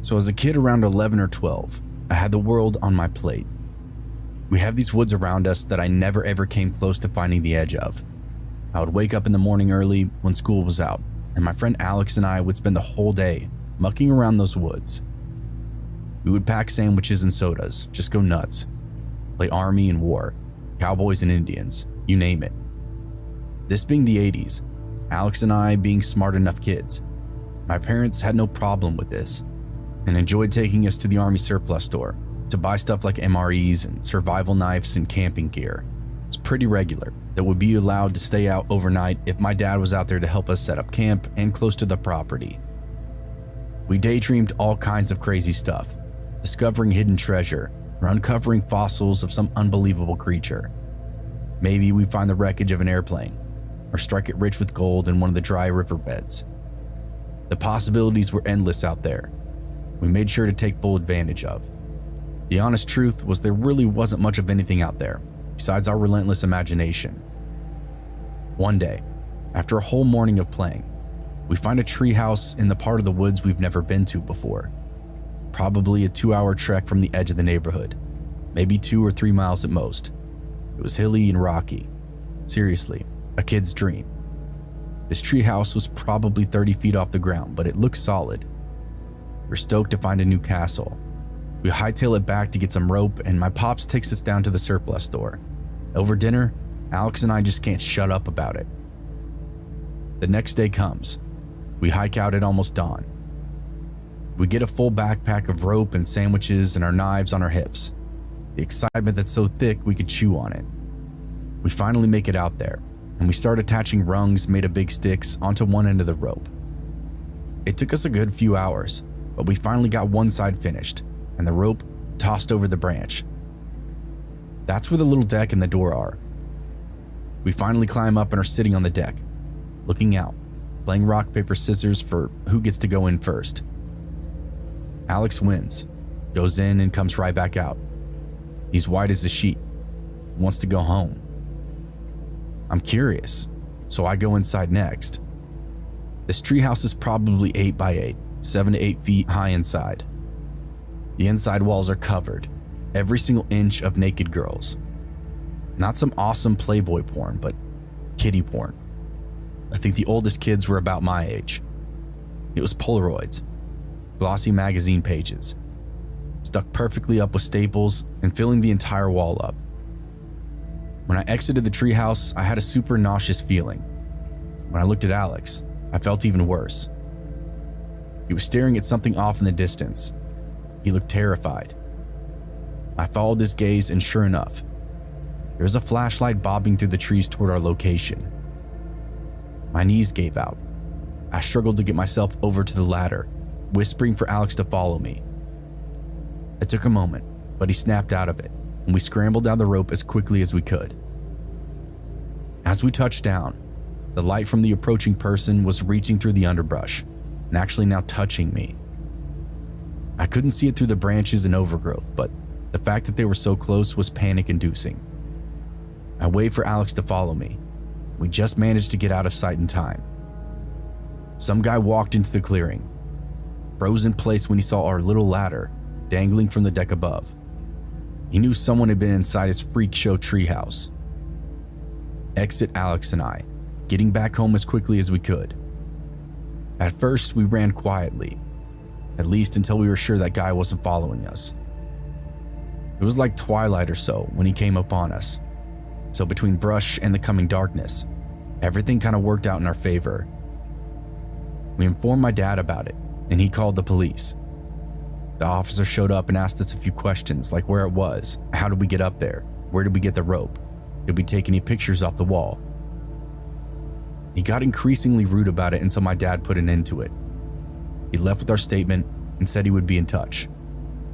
So as a kid around 11 or 12, I had the world on my plate. We have these woods around us that I never ever came close to finding the edge of. I would wake up in the morning early when school was out, and my friend Alex and I would spend the whole day mucking around those woods. We would pack sandwiches and sodas, just go nuts, play army and war, cowboys and Indians, you name it. This being the 80s, Alex and I being smart enough kids, my parents had no problem with this and enjoyed taking us to the army surplus store to buy stuff like MREs and survival knives and camping gear. It's pretty regular that we'd be allowed to stay out overnight if my dad was out there to help us set up camp and close to the property. We daydreamed all kinds of crazy stuff, discovering hidden treasure or uncovering fossils of some unbelievable creature. Maybe we'd find the wreckage of an airplane or strike it rich with gold in one of the dry riverbeds. The possibilities were endless out there. We made sure to take full advantage of. The honest truth was there really wasn't much of anything out there besides our relentless imagination. One day, after a whole morning of playing, we find a treehouse in the part of the woods we've never been to before. Probably a 2-hour trek from the edge of the neighborhood, maybe 2 or 3 miles at most. It was hilly and rocky. Seriously, a kid's dream. This treehouse was probably 30 feet off the ground, but it looked solid. We're stoked to find a new castle. We hightail it back to get some rope, and my pops takes us down to the surplus store. Over dinner, Alex and I just can't shut up about it. The next day comes. We hike out at almost dawn. We get a full backpack of rope and sandwiches and our knives on our hips. The excitement that's so thick we could chew on it. We finally make it out there, and we start attaching rungs made of big sticks onto one end of the rope. It took us a good few hours, but we finally got one side finished and the rope tossed over the branch. That's where the little deck and the door are. We finally climb up and are sitting on the deck, looking out, playing rock, paper, scissors for who gets to go in first. Alex wins, goes in and comes right back out. He's white as a sheet, wants to go home. I'm curious, so I go inside next. This treehouse is probably 8 by 8, 7 to 8 feet high inside. The inside walls are covered, every single inch of naked girls. Not some awesome Playboy porn, but kiddie porn. I think the oldest kids were about my age. It was Polaroids, glossy magazine pages, stuck perfectly up with staples and filling the entire wall up. When I exited the treehouse, I had a super nauseous feeling. When I looked at Alex, I felt even worse. He was staring at something off in the distance. He looked terrified. I followed his gaze, and sure enough, there was a flashlight bobbing through the trees toward our location. My knees gave out. I struggled to get myself over to the ladder, whispering for Alex to follow me. It took a moment, but he snapped out of it, and we scrambled down the rope as quickly as we could. As we touched down, the light from the approaching person was reaching through the underbrush and actually now touching me. I couldn't see it through the branches and overgrowth, but the fact that they were so close was panic-inducing. I waved for Alex to follow me. We just managed to get out of sight in time. Some guy walked into the clearing, froze in place when he saw our little ladder dangling from the deck above. He knew someone had been inside his freak show treehouse. Exit Alex and I, getting back home as quickly as we could. At first, we ran quietly, at least until we were sure that guy wasn't following us. It was like twilight or so when he came upon us, so between brush and the coming darkness, everything kind of worked out in our favor. We informed my dad about it, and he called the police. The officer showed up and asked us a few questions like where it was, how did we get up there, where did we get the rope, did we take any pictures off the wall. He got increasingly rude about it until my dad put an end to it. He left with our statement and said he would be in touch.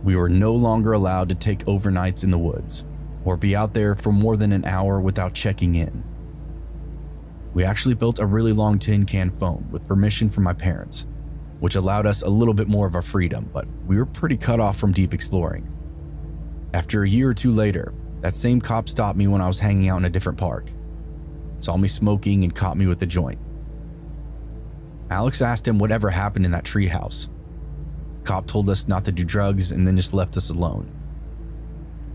We were no longer allowed to take overnights in the woods or be out there for more than an hour without checking in. We actually built a really long tin can phone with permission from my parents, which allowed us a little bit more of our freedom, but we were pretty cut off from deep exploring. After a year or two later, that same cop stopped me when I was hanging out in a different park, saw me smoking and caught me with the joint. Alex asked him whatever happened in that treehouse. Cop told us not to do drugs and then just left us alone.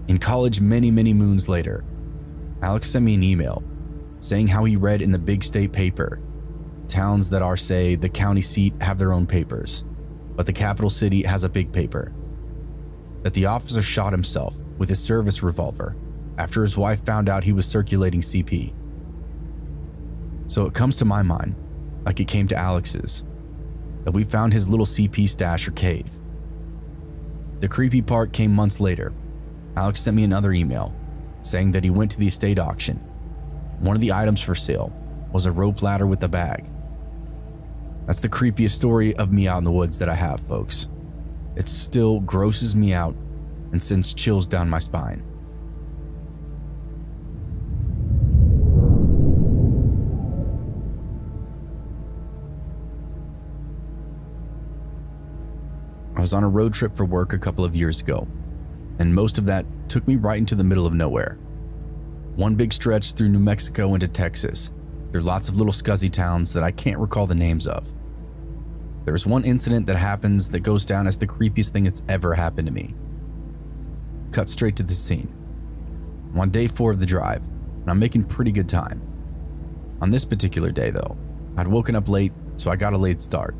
In college, many moons later, Alex sent me an email saying how he read in the big state paper, towns that are, say, the county seat have their own papers, but the capital city has a big paper. That the officer shot himself with his service revolver after his wife found out he was circulating CP. So it comes to my mind, like it came to Alex's, that we found his little CP stash or cave. The creepy part came months later. Alex sent me another email saying that he went to the estate auction. One of the items for sale was a rope ladder with a bag. That's the creepiest story of me out in the woods that I have, folks. It still grosses me out and sends chills down my spine. I was on a road trip for work a couple of years ago, and most of that took me right into the middle of nowhere. One big stretch through New Mexico into Texas, through lots of little scuzzy towns that I can't recall the names of. There's one incident that happens that goes down as the creepiest thing that's ever happened to me. Cut straight to the scene. I'm on day 4 of the drive, and I'm making pretty good time. On this particular day though, I'd woken up late, so I got a late start.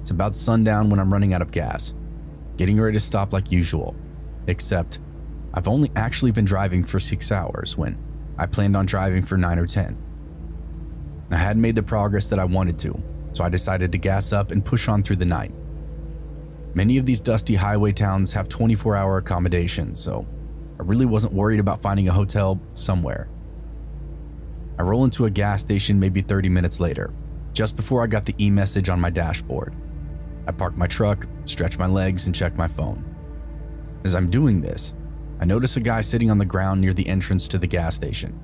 It's about sundown when I'm running out of gas, getting ready to stop like usual, except I've only actually been driving for 6 hours when I planned on driving for 9 or 10. I hadn't made the progress that I wanted to, so I decided to gas up and push on through the night. Many of these dusty highway towns have 24-hour accommodations, so I really wasn't worried about finding a hotel somewhere. I roll into a gas station maybe 30 minutes later, just before I got the e-message on my dashboard. I park my truck, stretch my legs, and check my phone. As I'm doing this, I notice a guy sitting on the ground near the entrance to the gas station.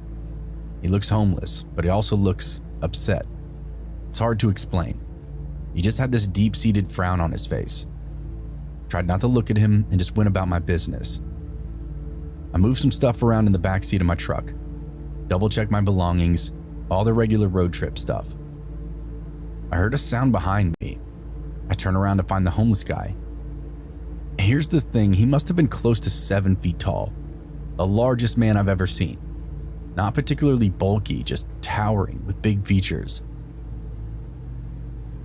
He looks homeless, but he also looks upset. It's hard to explain. He just had this deep-seated frown on his face. Tried not to look at him and just went about my business. I moved some stuff around in the backseat of my truck, double-checked my belongings, all the regular road trip stuff. I heard a sound behind me. I turn around to find the homeless guy. Here's the thing, he must have been close to 7 feet tall, the largest man I've ever seen. Not particularly bulky, just towering with big features.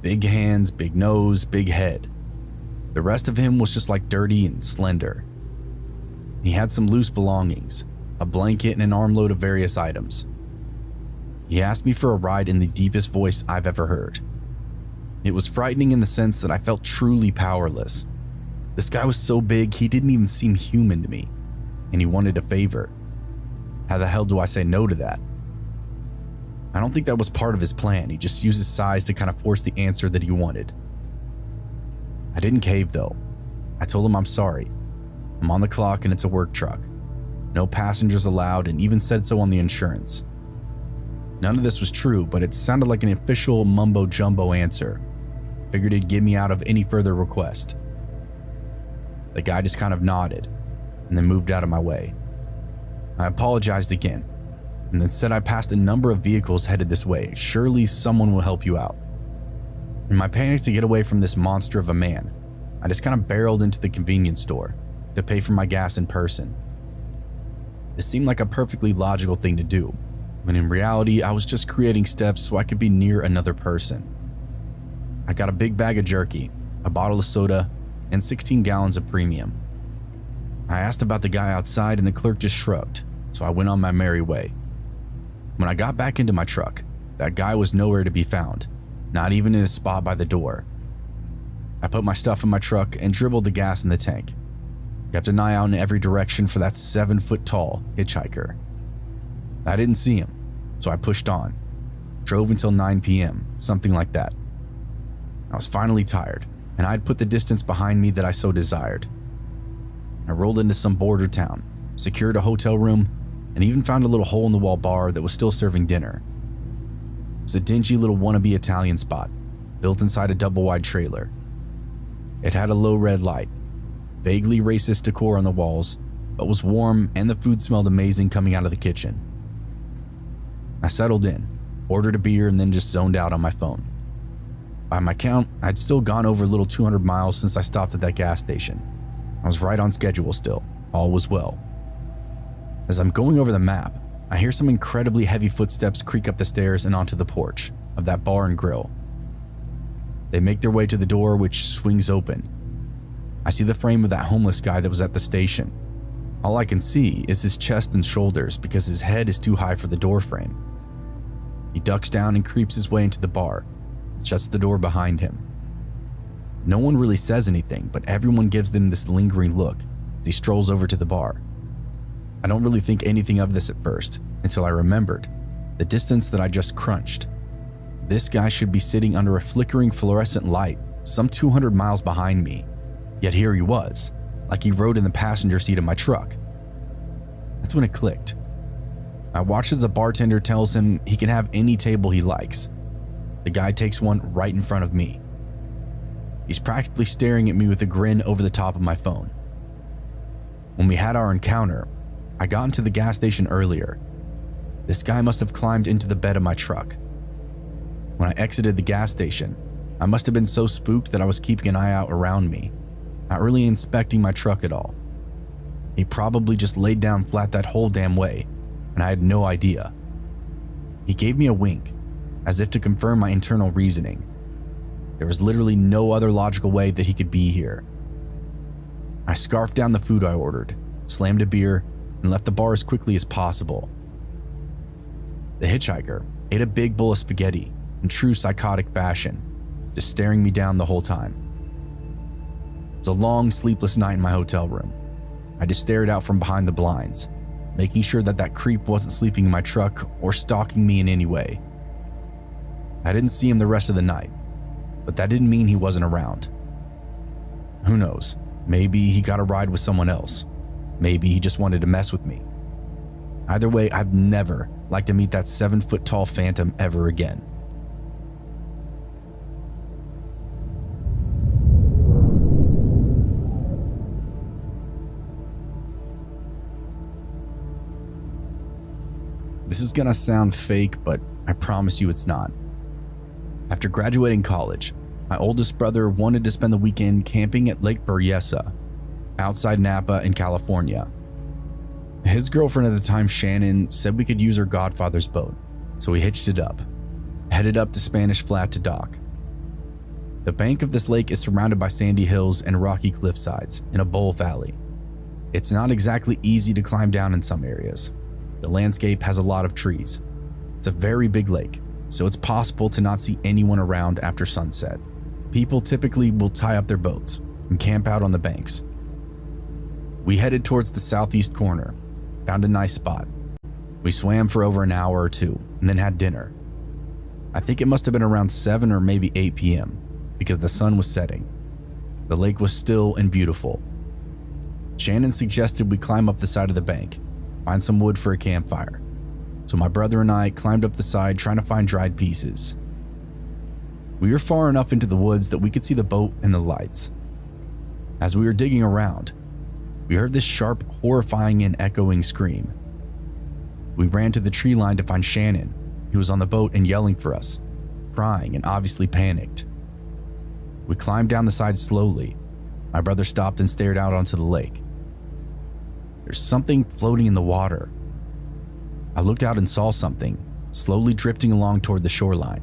Big hands, big nose, big head. The rest of him was just like dirty and slender. He had some loose belongings, a blanket and an armload of various items. He asked me for a ride in the deepest voice I've ever heard. It was frightening in the sense that I felt truly powerless. This guy was so big he didn't even seem human to me, and he wanted a favor. How the hell do I say no to that? I don't think that was part of his plan. He just used his size to kind of force the answer that he wanted. I didn't cave though. I told him I'm sorry. I'm on the clock and it's a work truck. No passengers allowed, and even said so on the insurance. None of this was true, but it sounded like an official mumbo-jumbo answer. Figured he'd get me out of any further request. The guy just kind of nodded and then moved out of my way. I apologized again and then said I passed a number of vehicles headed this way. Surely someone will help you out. In my panic to get away from this monster of a man, I just kind of barreled into the convenience store to pay for my gas in person. This seemed like a perfectly logical thing to do, when in reality I was just creating steps so I could be near another person. I got a big bag of jerky, a bottle of soda, and 16 gallons of premium. I asked about the guy outside and the clerk just shrugged, so I went on my merry way. When I got back into my truck, that guy was nowhere to be found, not even in his spot by the door. I put my stuff in my truck and dribbled the gas in the tank. Kept an eye out in every direction for that 7-foot-tall hitchhiker. I didn't see him, so I pushed on. Drove until 9 p.m., something like that. I was finally tired, and I'd put the distance behind me that I so desired. I rolled into some border town, secured a hotel room, and even found a little hole-in-the-wall bar that was still serving dinner. It was a dingy little wannabe Italian spot, built inside a double-wide trailer. It had a low red light, vaguely racist decor on the walls, but was warm and the food smelled amazing coming out of the kitchen. I settled in, ordered a beer, and then just zoned out on my phone. By my count, I'd still gone over a little 200 miles since I stopped at that gas station. I was right on schedule still. All was well. As I'm going over the map, I hear some incredibly heavy footsteps creak up the stairs and onto the porch of that bar and grill. They make their way to the door, which swings open. I see the frame of that homeless guy that was at the station. All I can see is his chest and shoulders because his head is too high for the door frame. He ducks down and creeps his way into the bar, shuts the door behind him. No one really says anything, but everyone gives them this lingering look as he strolls over to the bar. I don't really think anything of this at first, until I remembered the distance that I just crunched. This guy should be sitting under a flickering fluorescent light some 200 miles behind me, yet here he was, like he rode in the passenger seat of my truck. That's when it clicked. I watched as the bartender tells him he can have any table he likes. The guy takes one right in front of me. He's practically staring at me with a grin over the top of my phone. When we had our encounter, I got into the gas station earlier. This guy must have climbed into the bed of my truck. When I exited the gas station, I must have been so spooked that I was keeping an eye out around me, not really inspecting my truck at all. He probably just laid down flat that whole damn way, and I had no idea. He gave me a wink, as if to confirm my internal reasoning. There was literally no other logical way that he could be here. I scarfed down the food I ordered, slammed a beer, and left the bar as quickly as possible. The hitchhiker ate a big bowl of spaghetti in true psychotic fashion, just staring me down the whole time. It was a long, sleepless night in my hotel room. I just stared out from behind the blinds, making sure that that creep wasn't sleeping in my truck or stalking me in any way. I didn't see him the rest of the night, but that didn't mean he wasn't around. Who knows? Maybe he got a ride with someone else. Maybe he just wanted to mess with me. Either way, I'd never like to meet that 7-foot-tall phantom ever again. This is gonna sound fake, but I promise you it's not. After graduating college, my oldest brother wanted to spend the weekend camping at Lake Berryessa, outside Napa in California. His girlfriend at the time, Shannon, said we could use her godfather's boat, so we hitched it up, headed up to Spanish Flat to dock. The bank of this lake is surrounded by sandy hills and rocky cliff sides in a bowl valley. It's not exactly easy to climb down in some areas. The landscape has a lot of trees. It's a very big lake, so it's possible to not see anyone around after sunset. People typically will tie up their boats and camp out on the banks. We headed towards the southeast corner, found a nice spot. We swam for over an hour or two and then had dinner. I think it must have been around 7 or maybe 8 p.m. because the sun was setting. The lake was still and beautiful. Shannon suggested we climb up the side of the bank, find some wood for a campfire. So my brother and I climbed up the side trying to find dried pieces. We were far enough into the woods that we could see the boat and the lights. As we were digging around, we heard this sharp, horrifying and echoing scream. We ran to the tree line to find Shannon, who was on the boat and yelling for us, crying and obviously panicked. We climbed down the side slowly. My brother stopped and stared out onto the lake. There's something floating in the water. I looked out and saw something, slowly drifting along toward the shoreline.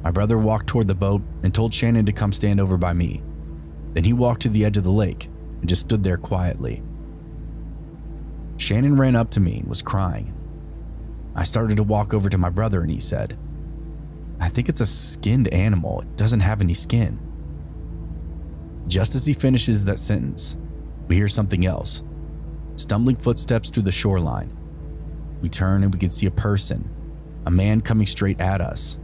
My brother walked toward the boat and told Shannon to come stand over by me. Then he walked to the edge of the lake and just stood there quietly. Shannon ran up to me and was crying. I started to walk over to my brother and he said, "I think it's a skinned animal. It doesn't have any skin." Just as he finishes that sentence, we hear something else. Stumbling footsteps through the shoreline. We turn and we can see a person, a man coming straight at us.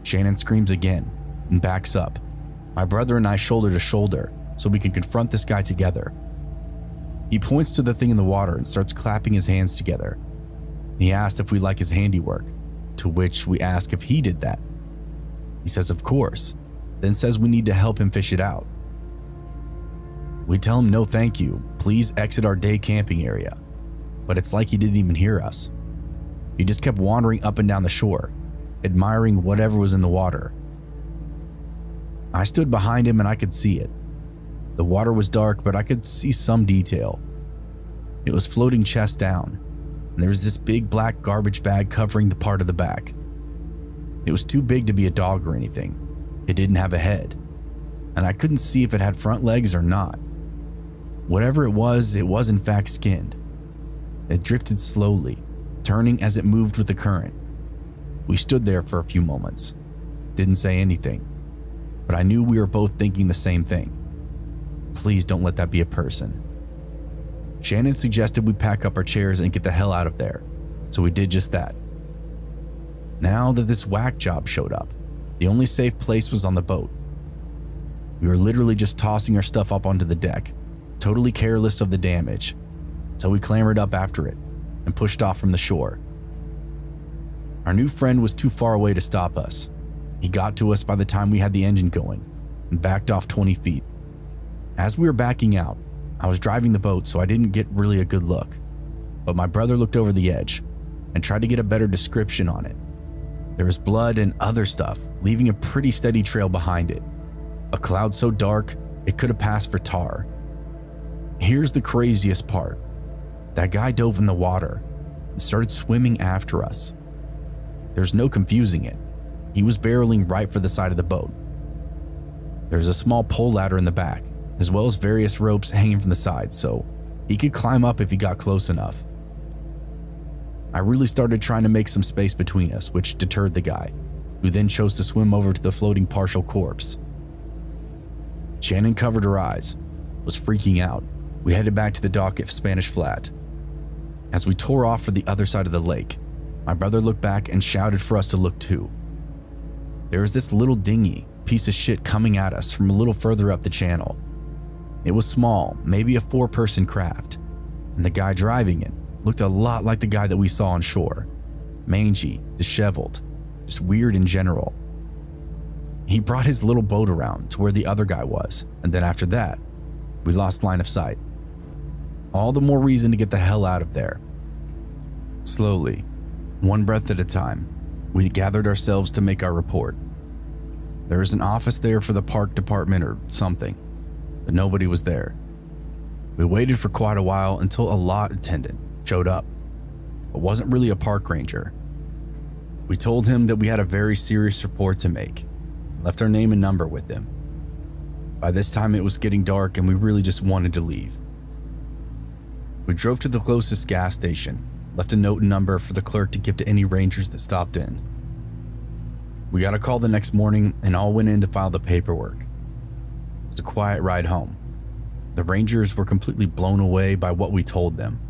Shannon screams again and backs up. My brother and I shoulder to shoulder so we can confront this guy together. He points to the thing in the water and starts clapping his hands together. He asked if we like his handiwork, to which we ask if he did that. He says of course, then says we need to help him fish it out. We tell him no thank you, please exit our day camping area, but it's like he didn't even hear us. He just kept wandering up and down the shore, admiring whatever was in the water, I stood behind him and I could see it. The water was dark, but I could see some detail. It was floating chest down, and there was this big black garbage bag covering the part of the back. It was too big to be a dog or anything. It didn't have a head, and I couldn't see if it had front legs or not. Whatever it was in fact skinned. It drifted slowly, turning as it moved with the current. We stood there for a few moments, didn't say anything, but I knew we were both thinking the same thing. Please don't let that be a person. Shannon suggested we pack up our chairs and get the hell out of there, so we did just that. Now that this whack job showed up, the only safe place was on the boat. We were literally just tossing our stuff up onto the deck, totally careless of the damage, so we clambered up after it and pushed off from the shore. Our new friend was too far away to stop us. He got to us by the time we had the engine going and backed off 20 feet. As we were backing out, I was driving the boat, so I didn't get really a good look, but my brother looked over the edge and tried to get a better description on it. There was blood and other stuff, leaving a pretty steady trail behind it. A cloud so dark, it could have passed for tar. Here's the craziest part. That guy dove in the water and started swimming after us. There's no confusing it. He was barreling right for the side of the boat. There was a small pole ladder in the back, as well as various ropes hanging from the sides, so he could climb up if he got close enough. I really started trying to make some space between us, which deterred the guy, who then chose to swim over to the floating partial corpse. Shannon covered her eyes, was freaking out. We headed back to the dock at Spanish Flat. As we tore off for the other side of the lake, my brother looked back and shouted for us to look too. There was this little dinghy piece of shit coming at us from a little further up the channel. It was small, maybe a 4-person craft, and the guy driving it looked a lot like the guy that we saw on shore. Mangy, disheveled, just weird in general. He brought his little boat around to where the other guy was, and then after that, we lost line of sight. All the more reason to get the hell out of there. Slowly, one breath at a time, we gathered ourselves to make our report. There was an office there for the park department or something, but nobody was there. We waited for quite a while until a lot attendant showed up, but wasn't really a park ranger. We told him that we had a very serious report to make, left our name and number with him. By this time it was getting dark and we really just wanted to leave. We drove to the closest gas station, left a note and number for the clerk to give to any rangers that stopped in. We got a call the next morning and all went in to file the paperwork. It was a quiet ride home. The rangers were completely blown away by what we told them.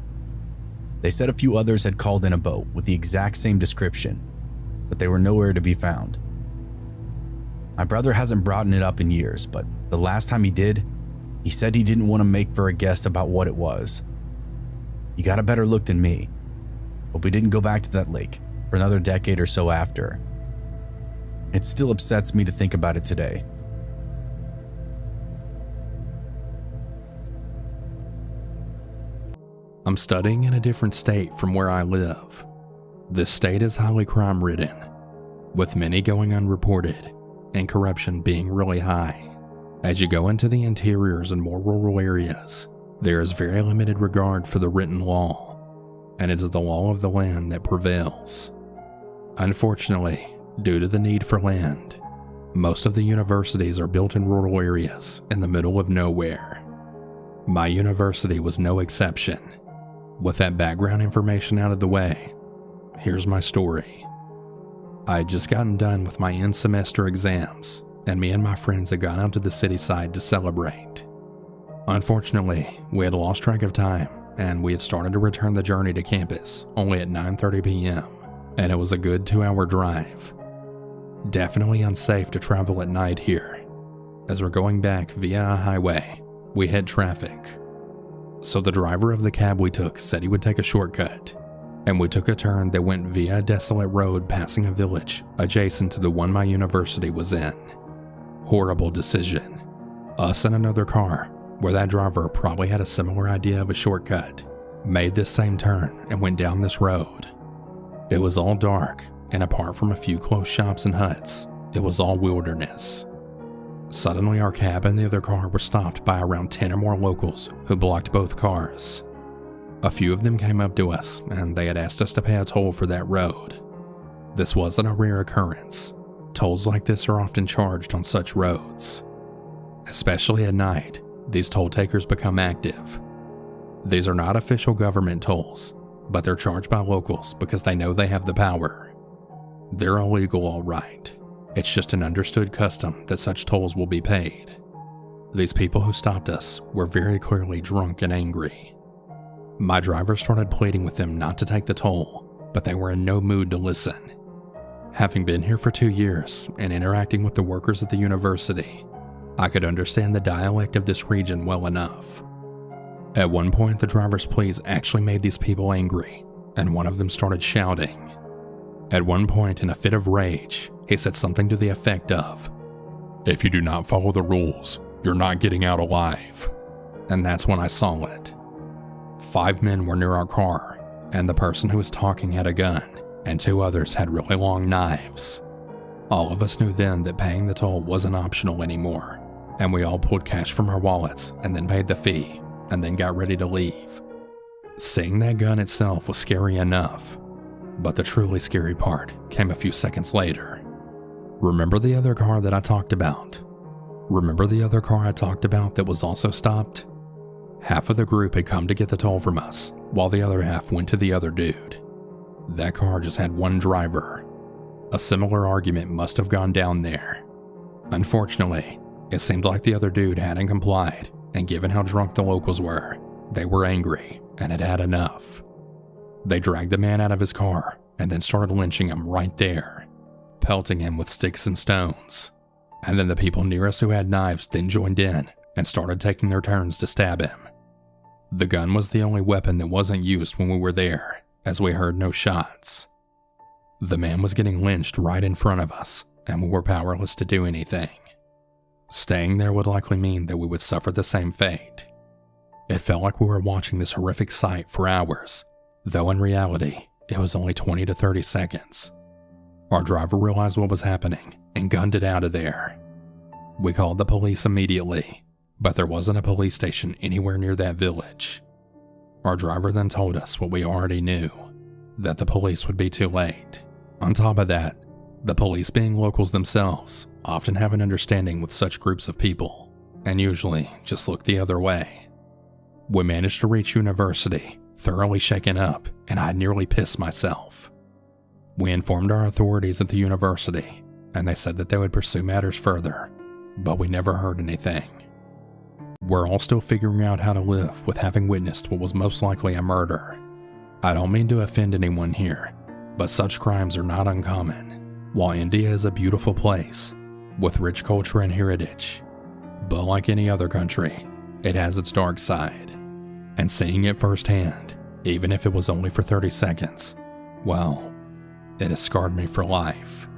They said a few others had called in a boat with the exact same description, but they were nowhere to be found. My brother hasn't brought it up in years, but the last time he did, he said he didn't want to make for a guess about what it was. He got a better look than me, but we didn't go back to that lake for another decade or so after. It still upsets me to think about it today. I'm studying in a different state from where I live. This state is highly crime-ridden, with many going unreported and corruption being really high. As you go into the interiors and more rural areas, there is very limited regard for the written law, and it is the law of the land that prevails. Unfortunately, due to the need for land, most of the universities are built in rural areas in the middle of nowhere. My university was no exception. With that background information out of the way, here's my story. I had just gotten done with my end semester exams, and me and my friends had gone out to the city side to celebrate. Unfortunately, we had lost track of time, and we had started to return the journey to campus only at 9:30 p.m., and it was a good 2-hour drive. Definitely unsafe to travel at night here. As we're going back via a highway, we hit traffic. So the driver of the cab we took said he would take a shortcut, and we took a turn that went via a desolate road passing a village adjacent to the one my university was in. Horrible decision. Us and another car, where that driver probably had a similar idea of a shortcut, made this same turn and went down this road. It was all dark, and apart from a few close shops and huts, it was all wilderness. Suddenly, our cab and the other car were stopped by around 10 or more locals who blocked both cars. A few of them came up to us, and they had asked us to pay a toll for that road. This wasn't a rare occurrence. Tolls like this are often charged on such roads. Especially at night, these toll takers become active. These are not official government tolls, but they're charged by locals because they know they have the power. They're illegal, all right. It's just an understood custom that such tolls will be paid. These people who stopped us were very clearly drunk and angry. My driver started pleading with them not to take the toll, but they were in no mood to listen. Having been here for 2 years and interacting with the workers at the university, I could understand the dialect of this region well enough. At one point, the driver's pleas actually made these people angry, and one of them started shouting. At one point, in a fit of rage, he said something to the effect of, "If you do not follow the rules, you're not getting out alive." And that's when I saw it. 5 men were near our car, and the person who was talking had a gun, and 2 others had really long knives. All of us knew then that paying the toll wasn't optional anymore, and we all pulled cash from our wallets and then paid the fee, and then got ready to leave. Seeing that gun itself was scary enough, but the truly scary part came a few seconds later. Remember the other car that I talked about? Remember the other car I talked about that was also stopped? Half of the group had come to get the toll from us, while the other half went to the other dude. That car just had one driver. A similar argument must have gone down there. Unfortunately, it seemed like the other dude hadn't complied, and given how drunk the locals were, they were angry and had had enough. They dragged the man out of his car and then started lynching him right there, pelting him with sticks and stones. And then the people near us who had knives then joined in and started taking their turns to stab him. The gun was the only weapon that wasn't used when we were there, as we heard no shots. The man was getting lynched right in front of us, and we were powerless to do anything. Staying there would likely mean that we would suffer the same fate. It felt like we were watching this horrific sight for hours, though in reality, it was only 20 to 30 seconds. Our driver realized what was happening and gunned it out of there. We called the police immediately, but there wasn't a police station anywhere near that village. Our driver then told us what we already knew, that the police would be too late. On top of that, the police, being locals themselves, often have an understanding with such groups of people, and usually just look the other way. We managed to reach university, thoroughly shaken up, and I'd nearly pissed myself. We informed our authorities at the university, and they said that they would pursue matters further, but we never heard anything. We're all still figuring out how to live with having witnessed what was most likely a murder. I don't mean to offend anyone here, but such crimes are not uncommon. While India is a beautiful place, with rich culture and heritage, but like any other country, it has its dark side. And seeing it firsthand, even if it was only for 30 seconds, well, it has scarred me for life.